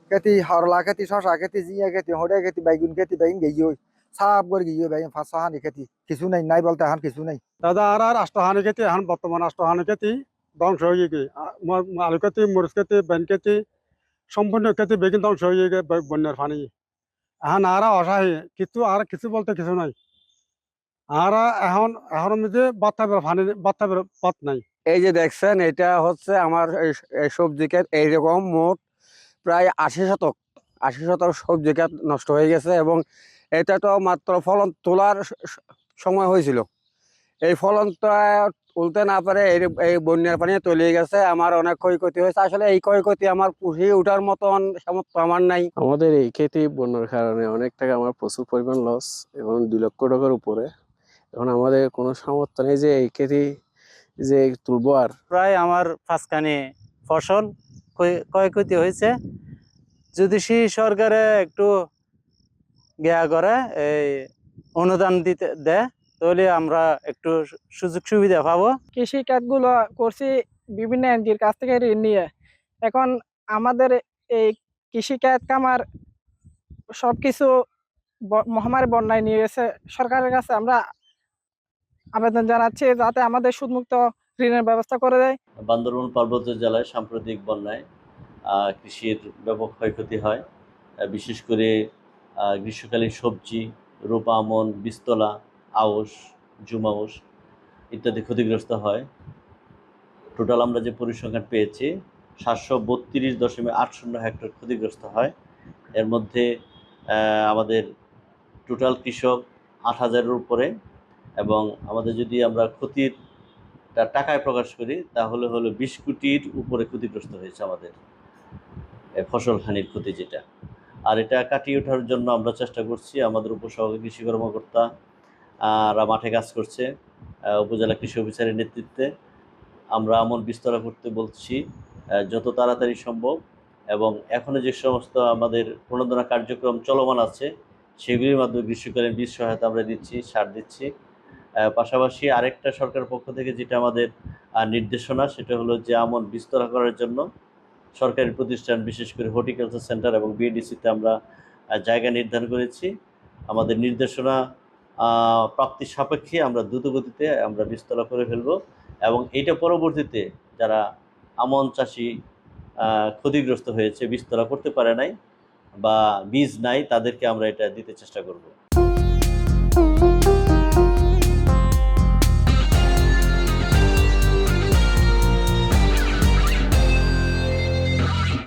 খেতি হরলা খেতি শশা খেতি জিয়া খেতি হড়ে খেতি বাইগুন গেই সাপ করে গিয়ে বাইন 5-6 খেতি কিছু নাই নাই বলতে এখন কিছু নাই দাদা আর আষ্টহানি খেতি এখন বর্তমান আষ্টহানি খেতি ধ্বংস হয়ে গিয়ে আলু খেতি মরিচ খেতি বেন খেতি সম্পূর্ণ খেতি বেগিন ধ্বংস হয়ে গিয়ে বন্যার পানি এখন আর অসহায় কিছু বলতে কিছু নাই আর এখন মধ্যে বাচ্চা পথ নাই। এই যে দেখছেন এটা হচ্ছে আমার এই সবজি ক্ষেত, এইরকম মোট প্রায় 80 শতক সবজি ক্ষেত নষ্ট হয়ে গেছে এবং এটা তো মাত্র ফলন তোলার সময় হয়েছিল। এই ফলনটা তুলতে না পারে এই বন্যার পানি তলিয়ে গেছে, আমার অনেক ক্ষয়ক্ষতি হয়েছে। আসলে এই ক্ষয়ক্ষতি আমার পুষিয়ে ওঠার মতন সামর্থ্য আমার নাই। আমাদের এই ক্ষেতে বন্যার কারণে অনেক টাকা, আমার প্রচুর পরিমাণ লস, এবং 2 লক্ষ টাকার উপরে। এখন আমাদের কোনো সামর্থ্য নেই যে এই ক্ষেতে যে তুলবো। আর প্রায় আমার 5খানি ফসল ক্ষয়ক্ষতি হয়েছে। যদি সেই সরকারে একটু করে এই অনুদান দেয় তাহলে আমরা একটু সুযোগ সুবিধা পাবো। কৃষি কাজগুলো করছি বিভিন্ন এনজিওর কাছ থেকে ঋণ নিয়ে। এখন আমাদের এই কৃষিকাজ কামার সবকিছু মহামারী বন্যায় নিয়ে গেছে। সরকারের কাছে আমরা আবেদন জানাচ্ছি যাতে আমাদের সুদমুক্ত ঋণের ব্যবস্থা করে দেয়। বান্দরবান পার্বত্য জেলায় সাম্প্রতিক বন্যায় কৃষির ব্যাপক ক্ষয়ক্ষতি হয়। বিশেষ করে গ্রীষ্মকালীন সবজি, রোপা, আমন, বীজতলা, আউশ, জুম আউশ ইত্যাদি ক্ষতিগ্রস্ত হয়। টোটাল আমরা যে পরিসংখ্যান পেয়েছি 732.80 হেক্টর ক্ষতিগ্রস্ত হয়। এর মধ্যে আমাদের টোটাল কৃষক 8,000-এর উপরে, এবং আমাদের যদি আমরা ক্ষতির টাকায় প্রকাশ করি তাহলে 20 কোটির উপরে ক্ষতিগ্রস্ত হয়েছে আমাদের ফসল হানির ক্ষতি যেটা। আর এটা কাটিয়ে ওঠার জন্য আমরা চেষ্টা করছি। আমাদের উপসহকারী কৃষি কর্মকর্তারা মাঠে কাজ করছে, উপজেলা কৃষি অফিসারের নেতৃত্বে। আমরা আমন বিস্তরা করতে বলছি যত তাড়াতাড়ি সম্ভব, এবং এখনও যে সমস্ত আমাদের প্রণোদনা কার্যক্রম চলমান আছে সেগুলির মাধ্যমে গ্রীষ্মকালীন বীজ সহায়তা আমরা দিচ্ছি, সার দিচ্ছি। পাশাপাশি আরেকটা সরকারের পক্ষ থেকে যেটা আমাদের নির্দেশনা, সেটা হলো যে আমন বিস্তরা করার জন্য সরকারি প্রতিষ্ঠান, বিশেষ করে হর্টিকালচার সেন্টার এবং বিএডিসিতে আমরা জায়গা নির্ধারণ করেছি। আমাদের নির্দেশনা প্রাপ্তির সাপেক্ষে আমরা দ্রুতগতিতে আমরা বীজতলা করে ফেলব, এবং এটা পরবর্তীতে যারা আমন চাষি ক্ষতিগ্রস্ত হয়েছে, বীজতলা করতে পারে নাই বা বীজ নাই, তাদেরকে আমরা এটা দিতে চেষ্টা করব।